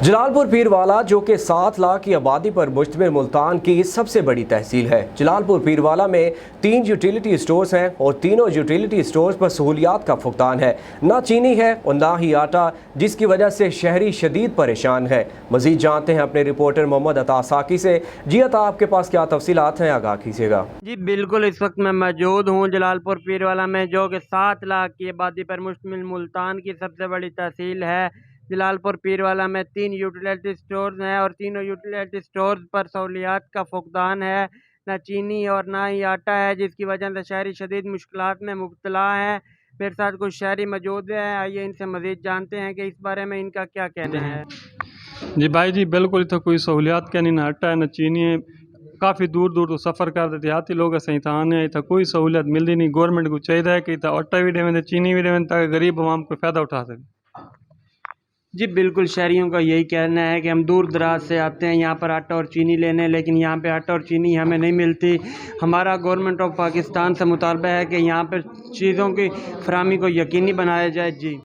जलालपुर पीरवाला जो कि 7 लाख की आबादी पर मुश्तमिल मुल्तान की सबसे बड़ी तहसील है। जलालपुर पीरवाला में 3 यूटिलिटी स्टोर्स हैं और तीनों यूटिलिटी स्टोर्स पर सहूलियात का फुकदान है। ना चीनी है और ना ही आटा, जिसकी वजह से शहरी शदीद परेशान है। मजीद जानते हैं अपने रिपोर्टर मोहम्मद अता साकी से। जी अता, आपके पास क्या तफसीलात हैं, आगाह कीजिएगा। जी बिल्कुल, इस वक्त मैं मौजूद हूँ जलालपुर पीरवाला में, जो कि 7 लाख की आबादी पर मुश्तमिल मुल्तान की सबसे बड़ी तहसील है। जलालपुर पीरवाला में 3 यूटिलिटी स्टोर्स हैं और तीनों यूटिलिटी स्टोर्स पर सहूलियात का फुकदान है। ना चीनी और ना ही आटा है, जिसकी वजह से शहरी शदीद मुश्किलात में मुब्तला है। मेरे साथ कुछ शहरी मौजूद हैं, आइए इनसे मज़ीद जानते हैं कि इस बारे में इनका क्या कहना है। जी भाई जी, बिल्कुल इतना कोई सहूलियात क्या नहीं, ना आटा है ना चीनी है। काफ़ी दूर दूर तो सफ़र करते देहाती लोग सही था आने इतना कोई सहूलियत मिलती नहीं। गवर्नमेंट को चाहिए कि इतना आटा भी देवें चीनी भी देवें ताकि गरीब आवाम को फ़ायदा उठा सके। जी बिल्कुल, शहरियों का यही कहना है कि हम दूर दराज से आते हैं यहाँ पर आटा और चीनी लेने, लेकिन यहाँ पे आटा और चीनी हमें नहीं मिलती। हमारा गवर्नमेंट ऑफ पाकिस्तान से मुतालबा है कि यहाँ पर चीज़ों की फराहमी को यकीनी बनाया जाए। जी।